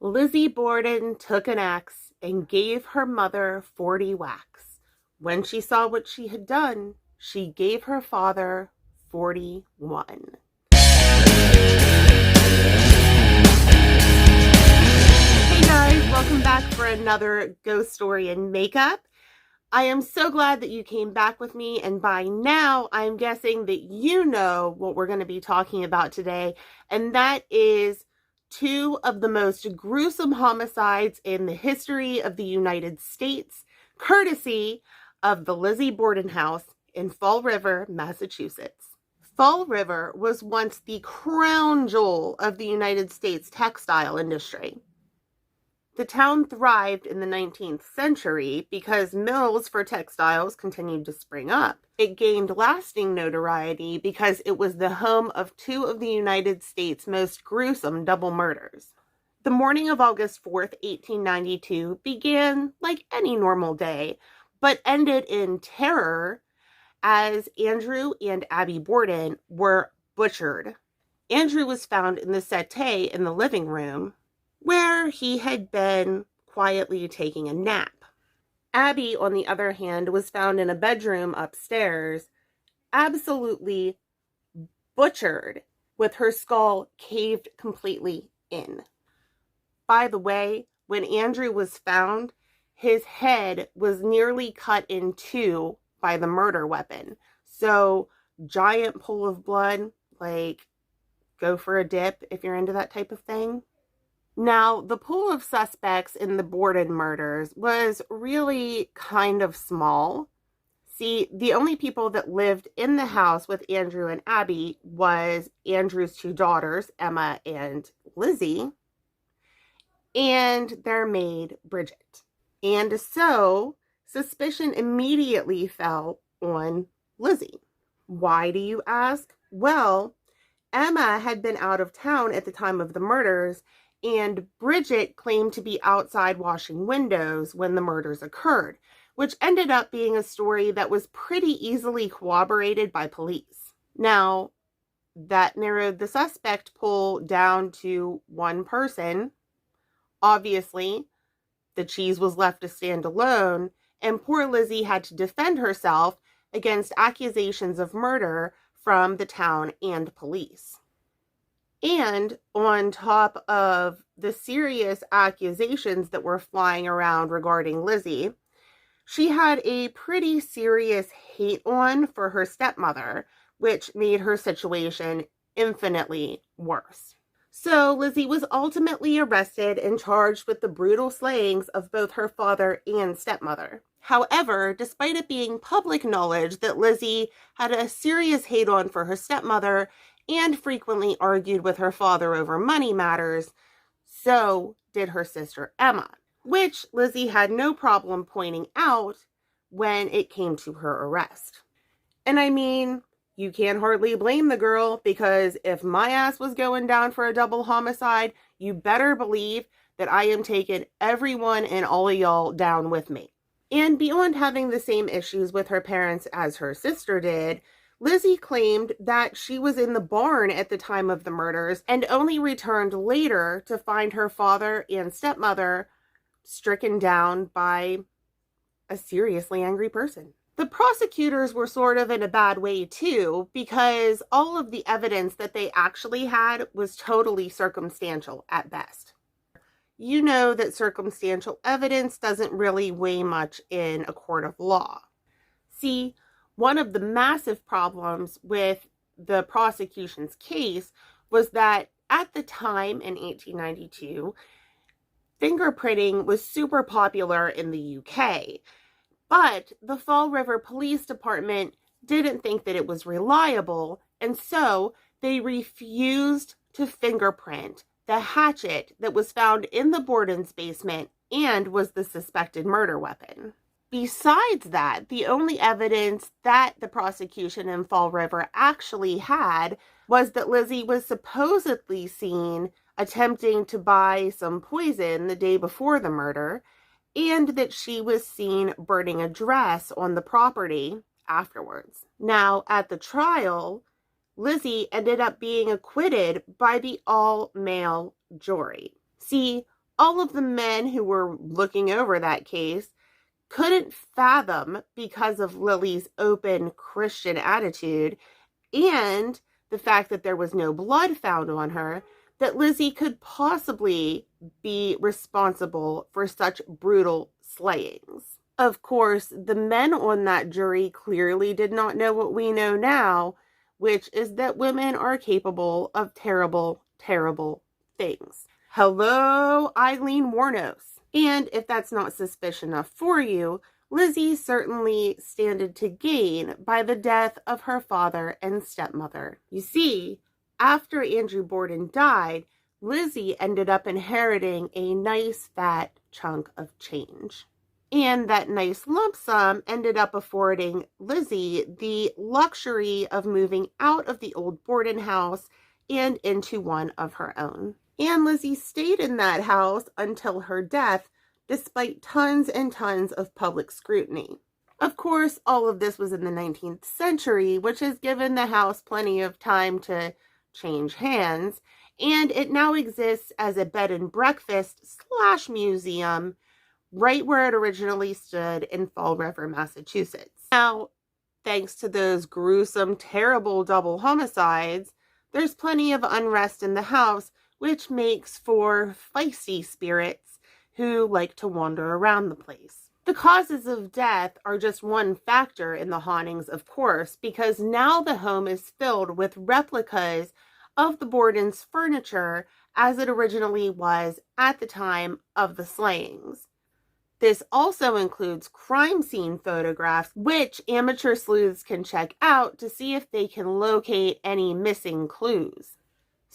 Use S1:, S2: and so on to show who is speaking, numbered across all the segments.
S1: Lizzy Borden took an axe and gave her mother 40 whacks. When she saw what she had done, she gave her father 41. Hey guys, welcome back for another ghost story in makeup. I am so glad that you came back with me, and by now I'm guessing that you know what we're going to be talking about today, and that is two of the most gruesome homicides in the history of the United States, courtesy of the Lizzy Borden house in Fall River, Massachusetts. Fall River was once the crown jewel of the United States textile industry. The town thrived in the 19th century because mills for textiles continued to spring up. It gained lasting notoriety because it was the home of two of the United States' most gruesome double murders. The morning of August 4th, 1892 began like any normal day, but ended in terror as Andrew and Abby Borden were butchered. Andrew was found in the settee in the living room, where he had been quietly taking a nap. Abby, on the other hand, was found in a bedroom upstairs, absolutely butchered, with her skull caved completely in. By the way, when Andrew was found, his head was nearly cut in two by the murder weapon. So, giant pool of blood, like, go for a dip if you're into that type of thing. Now, the pool of suspects in the Borden murders was really kind of small. See, the only people that lived in the house with Andrew and Abby was Andrew's two daughters, Emma and Lizzy, and their maid, Bridget. And so, suspicion immediately fell on Lizzy. Why, do you ask? Well, Emma had been out of town at the time of the murders, and Bridget claimed to be outside washing windows when the murders occurred, which ended up being a story that was pretty easily corroborated by police. Now, that narrowed the suspect pool down to one person. Obviously, the cheese was left to stand alone, and poor Lizzy had to defend herself against accusations of murder from the town and police. And on top of the serious accusations that were flying around regarding Lizzy, she had a pretty serious hate on for her stepmother, which made her situation infinitely worse. So Lizzy was ultimately arrested and charged with the brutal slayings of both her father and stepmother. However, despite it being public knowledge that Lizzy had a serious hate on for her stepmother and frequently argued with her father over money matters, so did her sister Emma, which Lizzy had no problem pointing out when it came to her arrest. And I mean, you can't hardly blame the girl, because if my ass was going down for a double homicide, you better believe that I am taking everyone and all of y'all down with me. And beyond having the same issues with her parents as her sister did, Lizzy claimed that she was in the barn at the time of the murders and only returned later to find her father and stepmother stricken down by a seriously angry person. The prosecutors were sort of in a bad way too, because all of the evidence that they actually had was totally circumstantial at best. You know that circumstantial evidence doesn't really weigh much in a court of law. See, one of the massive problems with the prosecution's case was that at the time in 1892, fingerprinting was super popular in the UK. But the Fall River Police Department didn't think that it was reliable, and so they refused to fingerprint the hatchet that was found in the Borden's basement and was the suspected murder weapon. Besides that, the only evidence that the prosecution in Fall River actually had was that Lizzy was supposedly seen attempting to buy some poison the day before the murder, and that she was seen burning a dress on the property afterwards. Now, at the trial, Lizzy ended up being acquitted by the all-male jury. See, All of the men who were looking over that case couldn't fathom, because of Lily's open Christian attitude and the fact that there was no blood found on her, that Lizzy could possibly be responsible for such brutal slayings. Of course, the men on that jury clearly did not know what we know now, which is that women are capable of terrible, terrible things. Hello, Eileen Wuornos. And if that's not suspicious enough for you, Lizzy certainly standed to gain by the death of her father and stepmother. You see, after Andrew Borden died, Lizzy ended up inheriting a nice fat chunk of change. And that nice lump sum ended up affording Lizzy the luxury of moving out of the old Borden house and into one of her own. And Lizzy stayed in that house until her death, despite tons and tons of public scrutiny. Of course, all of this was in the 19th century, which has given the house plenty of time to change hands, and it now exists as a bed and breakfast / museum right where it originally stood in Fall River, Massachusetts. Now, thanks to those gruesome, terrible double homicides, there's plenty of unrest in the house, which makes for feisty spirits who like to wander around the place. The causes of death are just one factor in the hauntings, of course, because now the home is filled with replicas of the Borden's furniture as it originally was at the time of the slayings. This also includes crime scene photographs, which amateur sleuths can check out to see if they can locate any missing clues.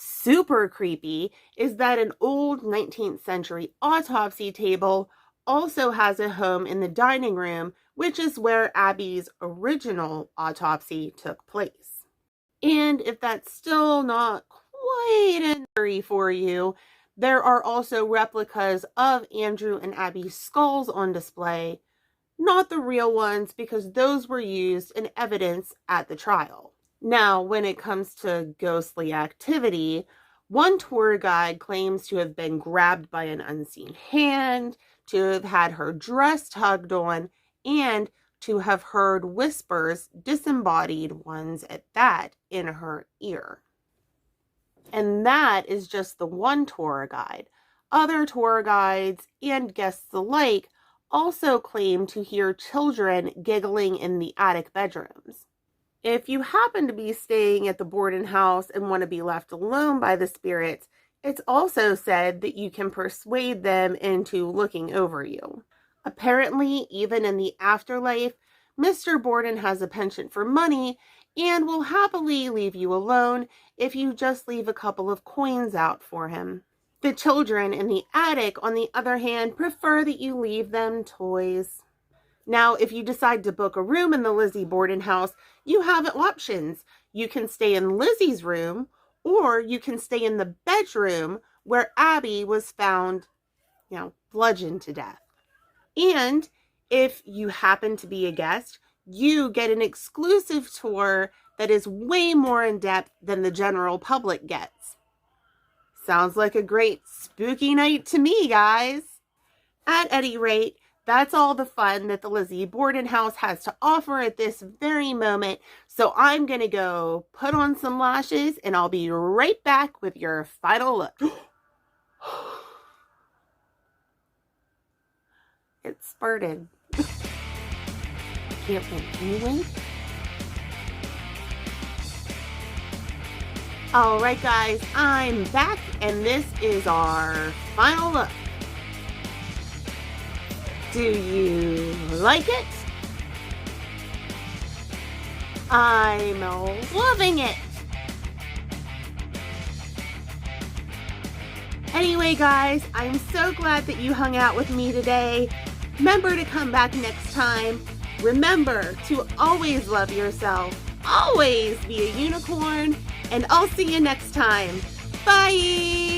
S1: Super creepy is that an old 19th century autopsy table also has a home in the dining room, which is where Abby's original autopsy took place. And if that's still not quite an worry for you, there are also replicas of Andrew and Abby's skulls on display, not the real ones because those were used in evidence at the trial. Now, when it comes to ghostly activity, one tour guide claims to have been grabbed by an unseen hand, to have had her dress tugged on, and to have heard whispers, disembodied ones at that, in her ear. And that is just the one tour guide. Other tour guides and guests alike also claim to hear children giggling in the attic bedrooms. If you happen to be staying at the Borden house and want to be left alone by the spirits, it's also said that you can persuade them into looking over you. Apparently, even in the afterlife, Mr. Borden has a penchant for money and will happily leave you alone if you just leave a couple of coins out for him. The children in the attic, on the other hand, prefer that you leave them toys. Now, if you decide to book a room in the Lizzy Borden house, you have options. You can stay in Lizzy's room, or you can stay in the bedroom where Abby was found, bludgeoned to death. And if you happen to be a guest, you get an exclusive tour that is way more in depth than the general public gets. Sounds like a great spooky night to me, guys. At any rate, that's all the fun that the Lizzy Borden house has to offer at this very moment. So I'm going to go put on some lashes and I'll be right back with your final look. It spurted. Can't wink. Can you wink? Alright guys, I'm back and this is our final look. Do you like it? I'm loving it. Anyway guys, I'm so glad that you hung out with me today. Remember to come back next time. Remember to always love yourself. Always be a unicorn. And I'll see you next time. Bye!